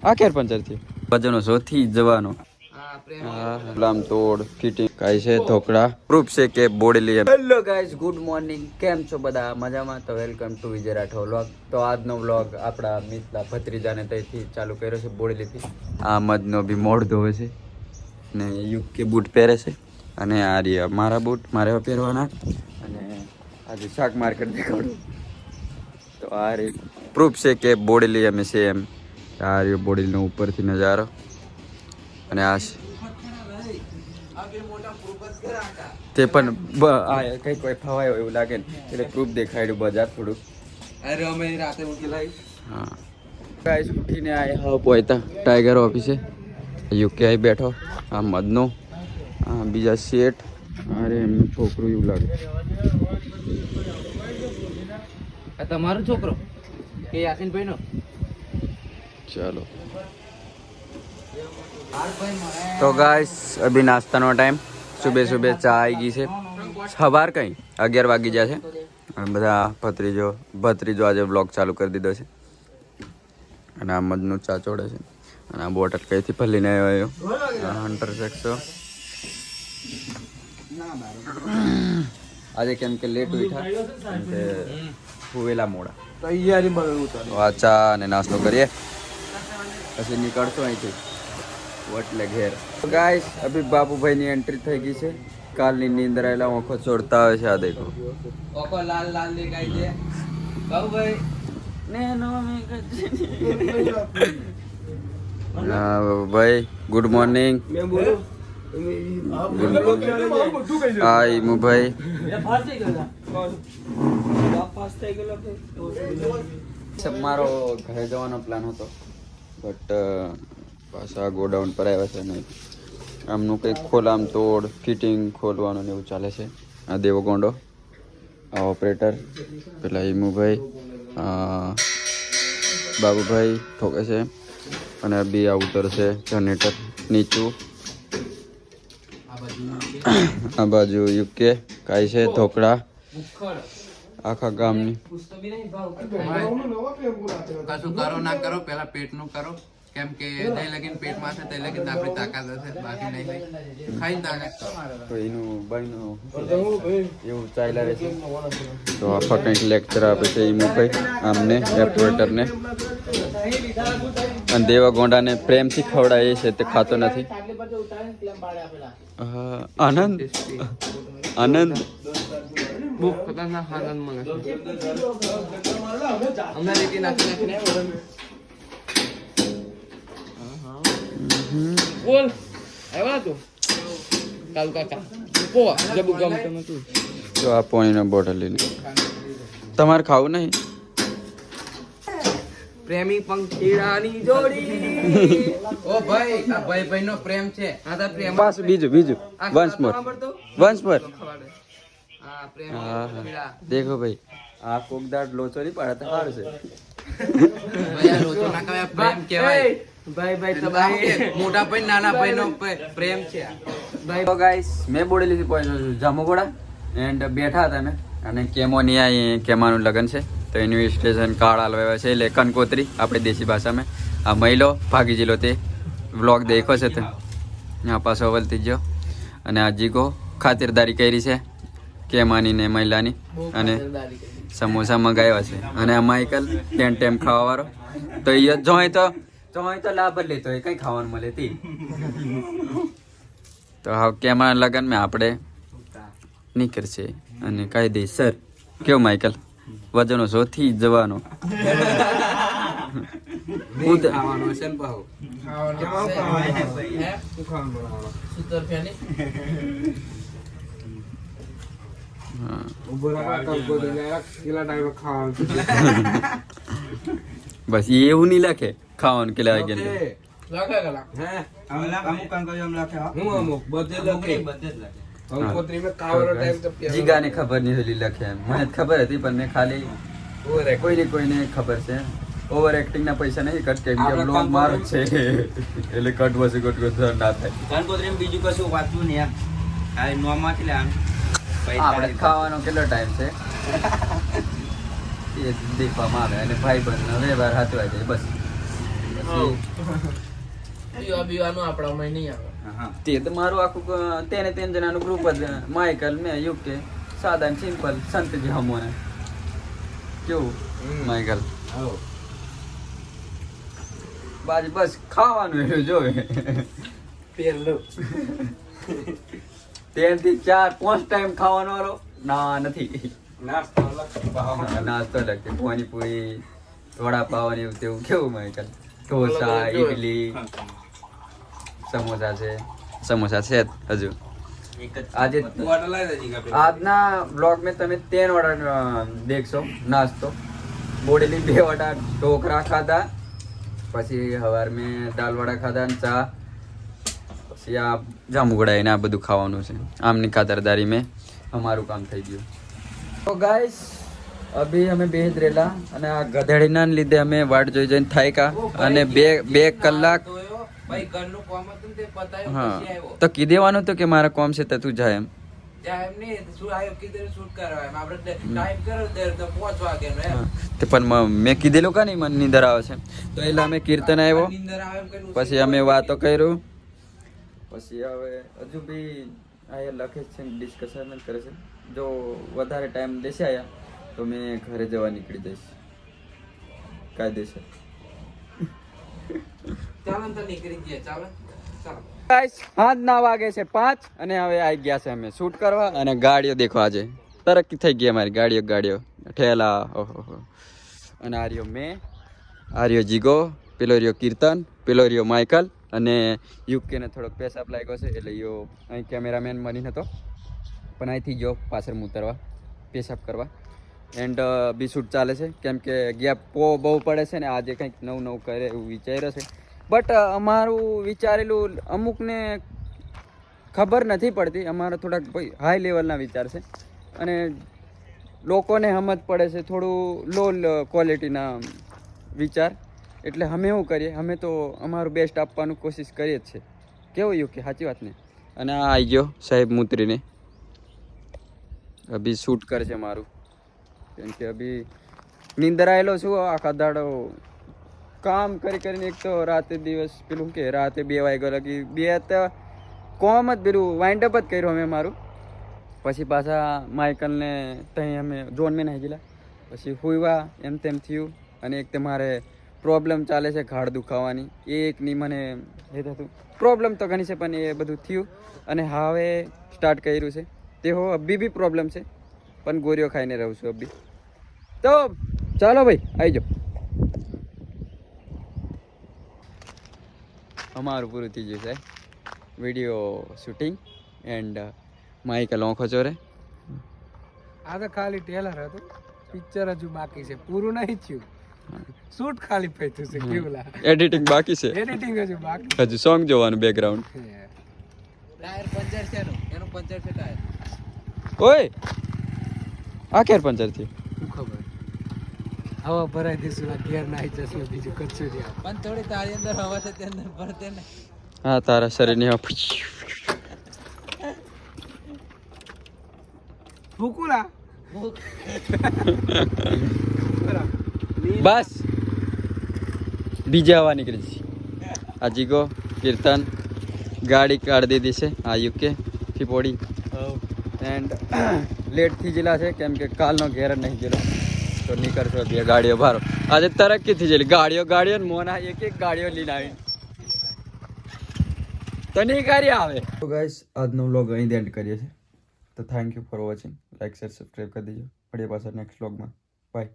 આ ક્યારે પંચર થયું? વજનો સૌથી જવાનો ગુલામ તોડ ફિટિંગ કાઈ છે ઢોકળા પ્રૂફ છે કે Bodeli. Hello guys, good morning. કેમ છો બધા? મજામાં? તો welcome to Vijay Rathod vlog. તો આજનો વ્લોગ આપણા મિત્રા ભત્રીજાને ત્યાંથી ચાલુ કર્યો છે, બોડેલીથી. આ મધનો બી મોઢ ધોવે છે ને યુકે બૂટ પહેરે છે અને આ રહ્યા મારા બૂટ મારે પહેરવાના. અને આજે શાક માર્કેટ દેખાડું તો આ રે પ્રૂફ છે કે બોડેલી અમે છે એમ. આ રહ્યો બોડેલીનો ઉપરથી નજારો અને આ તે પણ કઈ કોઈ ફવાયો એવું લાગે ને એટલે પ્રૂફ દેખાડ્યું બજાર થોડુંક. અરે અમે રાતે ઉઠી હા ગાઈસ ઉઠીને આયા હા પોયતા ટાઈગર ઓફિસે યુકે આઈ બેઠો. આ મદનો આ બીજા શેઠ અરે એમનું છોકરું એવું લાગે. આ તમારો છોકરો કે યાસીનભાઈ નો? चलो तो गाइस अभी नाश्ता नो टाइम. सुबह सुबह चा आई गई છે સવાર કઈ 11 વાગી જશે અને બધા ભત્રીજો આજે બ્લોગ ચાલુ કરી દીધો છે અને આ મધનું ચા ચોડે છે અને આ બોટલ કઈથી ભલીને આવ્યો હન્ટર શેક્સો. આજે કેમ કે લેટ ઉઠ્યા કેમ કે હુવેલા મોડા તૈયારી મળ્યું. આ ચા અને નાસ્તો કરીએ પછી નીકળશો અહીંથી વટલે ઘેર. ગાઈસ અભી બાબુભાઈની એન્ટ્રી થઈ ગઈ છે. કાલની નીંદર આવેલા ઓખો છોડતા હોય છે. આ દેખો ઓખો લાલ લાલ દેખાય છે બાબુભાઈ ને નો મે હા બાબુભાઈ ગુડ મોર્નિંગ. હાય મુભાઈ. મારો ઘરે જવાનો પ્લાન હતો બટ પાછા ગોડાઉન પર આવ્યા છે ને આમનું કંઈક ખોલામ તોડ ફિટિંગ ખોલવાનું ને એવું ચાલે છે. આ દેવો ગોંડો આ ઓપરેટર પેલા ઈમુભાઈ બાબુભાઈ ઠોકે છે અને બી આ ઉતરશે જનરેટર નીચું. આ બાજુ યુકે કાઈ છે ઢોકળા આખા ગામની. કશું કરો ના કરો પેલા પેટનું કરો કેમ કે નહીં લગીન પેટમાં છે તે લગીન આપણી તાકાત હશે બાકી નહીં ખાઈને તાકાત તો એનું બાઈનું એવું ચાલ્યા રહે છે. તો આખા કંઈક લેક્ચર આપે છે ઈમુભાઈ આમને ઓપરેટરને અને દેવા ગોંડાને પ્રેમથી ખવડાવે છે તે ખાતો નથી. આનંદ આનંદ બહુ ખતરનાક આનંદ મળે અમને રીતિ નાખી નાખીને બોલ આવ્યા તું કાલ કાકા પોવા જબુ ગમતો નથી. તો આ પાણીનો બોટલ લઈને તમારે ખાવું નહીં? પ્રેમી પંખીડાની જોડી ઓ ભાઈ આ ભાઈ ભાઈનો પ્રેમ છે. આ તો પ્રેમ બસ બીજું વન્સ મોર આ પ્રેમ પંખીડા દેખો ભાઈ આ કોકદાર લોચો નહીં પાડે તો સારું છે. ભાઈ આ લોચો ના કહેવાય પ્રેમ કહેવાય. ભાઈ ભાઈ તો ભાઈ મોટા ભાઈ નાના ભાઈનો પ્રેમ છે ભાઈ. તો ગાઈસ મેં બોડેલીથી પહોંચ્યો છું જામુગોડા એન્ડ બેઠા હતા અમે અને કેમોની અહીં કેમાનું લગ્ન છે તો એનું સ્ટેશન કાર્ડ હાલવા છે એટલે કંકોત્રી આપણી દેશી ભાષામાં. આ મહિલો ભાગી જિલ્લો તે વ્લોગ દેખો છે તે આ પાછો વલતી ગયો અને આ જીગો ખાતરદારી કરી છે કેમાની ને મહિલાની અને સમોસા મંગાવ્યા છે અને આ માઇકલ ટેમ ખાવાવાળો તો એ જોઈ તો લાભ જ લેતો હોય કંઈ ખાવાનું મળે તે. તો હા કેમાં લગનમાં આપણે નીકળશે અને કહી દઈશ સર કેવું માઇકલ વજનો સૌથી જવાનો બસ એવું નહીં લખે ખાવાનું કેટલા જીગાને ખબર નહીં હોલી લખે મને ખબર હતી પણ મેં ખાલી કોઈને ખબર છે ઓવર એક્ટિંગ ના પૈસા નહીં કટ કેમ કે બ્લોગ મારો છે એટલે કટ વસે ના થાય. બીજું કશું વાંચવું નહીં આ નોમાંથી લેવાનું આપણે ખાવાનો કેટલો ટાઈમ છે એ દેખવામાં આવે અને ભાઈ બંધ વ્યવહાર હાથવા જાય બસ. પછી પીવાનું આપણામાં નહીં આવે. હા તે તો મારું આખું તેને 3 જણાનું ગ્રુપ જ માઇકલ મેં યુકે સાદા સિમ્પલ સંતજી હમોને કેવું માઇકલ બાજી બસ ખાવાનું એટલું જોવે પહેલું 3 થી 4 5 ટાઈમ ખાવાનો વાળો ના નથી નાસ્તો લગતી પાણીપુરી વડાપાવ ને એવું તેવું કેવું માઇકલ ઢોસા ઈડલી સમોસા છે હજુ આજે આજના બ્લોગ में તમે 3 વડા દેખશો નાસ્તો બોડેલી 2 વડા ઢોકરા ખાધા પછી હવાર મેં દાલ વડા ખાધા અને ચા પછી આ જાંબુગડા ને આ બધું ખાવાનું છે આમની ખાતરદારી મેં અમારું કામ થઈ ગયું તો ગાઈસ અભી અમે બેજ રેલા અને આ ગધેડીના લીધે અમે વાટ જોઈ જઈને થાયકા અને બે કલાક ભાઈ ઘરનું કામ હતું તે પતાયું હા પછી આવ્યો તો કી દેવાનું તો કે મારા કોમ છે તો તું જાય એમ ત્યાં એમ નહીં શું આવ્યો કીધું શૂટ કરવા એમ આપણે ટાઈમ કરો ત્યારે તો 5 વાગ્યાનો એમ તે પણ મેં કીધેલું કા નહીં મને નીંદર આવે છે તો એટલે અમે કીર્તન આવ્યો નીંદર આવે એમ કરીને પછી અમે વાતો કર્યું પછી હવે હજુ બી આ લખે છે ડિસ્કશન કરે છે જો વધારે ટાઈમ દેશે આયા તો મેં ઘરે જવા નીકળી જઈશ કાયદેસર ચાલો ને તો નીકળી ગયા ચાલો ચાલો ગાઈસ હાથ ના વાગે છે 5 અને હવે આવી ગયા છે અમે શૂટ કરવા અને ગાડીઓ દેખો આજે તરક્કી થઈ ગઈ અમારી ગાડીઓ ઠેલા ઓહો અને આર્યો જીગો પેલો રહ્યો કીર્તન પેલો રહ્યો માઇકલ અને યુકે ને થોડોક પેશાબ લાગ્યો છે એટલે યો અહીં કેમેરામેન બની હતો પણ અહીંથી ગયો પાછળ ઉતરવા પેશાબ કરવા એન્ડ બી શૂટ ચાલે છે કેમ કે ગેપ બહુ પડે છે ને આજે કંઈક નવું કરે એવું વિચાર્યો છે બટ અમારું વિચારેલું અમુકને ખબર નથી પડતી અમારા થોડાક ભાઈ હાઈ લેવલના વિચાર છે અને લોકોને સમજ પડે છે થોડું લો ક્વોલિટીના વિચાર એટલે અમે શું કરીએ અમે તો અમારું બેસ્ટ આપવાનું કોશિશ કરીએ જ છે કેવું યુ કે સાચી વાત ને અને આ આવી ગયો સાહેબ મૂતરીને અભી શૂટ કરશે મારું કેમ કે અભી નીંદર આવેલો છું આખા દાડો કામ કરીને એક તો રાતે દિવસ પેલું કે રાતે 2 વાગ્યા લગી 2 તો કોમ જ પેલું વાઇન્ડ અપ જ કર્યું અમે મારું પછી પાછા માઇકલને ત્યાં અમે ઝોનમાં નાખી ગયેલા પછી હુઈવા એમ તેમ થયું અને એક તો મારે પ્રોબ્લેમ ચાલે છે ઘાડ દુખાવાની એકની મને એ થતું પ્રોબ્લેમ તો ઘણી છે પણ એ બધું થયું અને હવે સ્ટાર્ટ કર્યું છે તે હો અભી બી પ્રોબ્લેમ છે પણ ગોળીઓ ખાઈને રહું છું અભી તો ચાલો ભાઈ આવી જાઓ અમારું પૂરું થઈ ગયું છે વિડીયો શૂટિંગ એન્ડ માઇકલ ઓંખો ચોરે આ તો ખાલી ટેલર હતું પિક્ચર હજુ બાકી છે પૂરું નહીં થયું શૂટ ખાલી પૈતું છે કેવલા એડિટિંગ બાકી છે એડિટિંગ હજુ બાકી હજુ સોંગ જોવાનું બેકગ્રાઉન્ડ છે ટાયર પંચર છે એનું પંચર છે ટાયર ઓય આ ક્યારે પંચર થયું શું ખબર હવા ભરાઈ દઈશું આ ઘેર નાહી જશે બીજું કચ્છું ત્યાં પણ થોડી તારી અંદર હવા છે તે અંદર ભરતે ને હા તારા શરીરની ફૂકુલા બસ બીજા હવા નીકળી જશે આ જીગો કીર્તન ગાડી કાઢી દીધી છે આ યુકે ફીપોડી એન્ડ લેટ થઈ ગયેલા છે કેમ કે કાલનો ઘેર જ નહીં ગયેલો તો નીકળશો 2 ગાડીઓ ભારો આજે તરક્કી થઈ ગયેલી ગાડીઓ ને મોના એક ગાડીઓ લઈને આવી તો નહીં કરી આવે તો ગાઈસ આજનો વ્લોગ અહીં એન્ડ કરીએ છીએ તો thank you for watching like share subscribe કરી દેજો મળીએ પાછા નેક્સ્ટ વ્લોગમાં બાય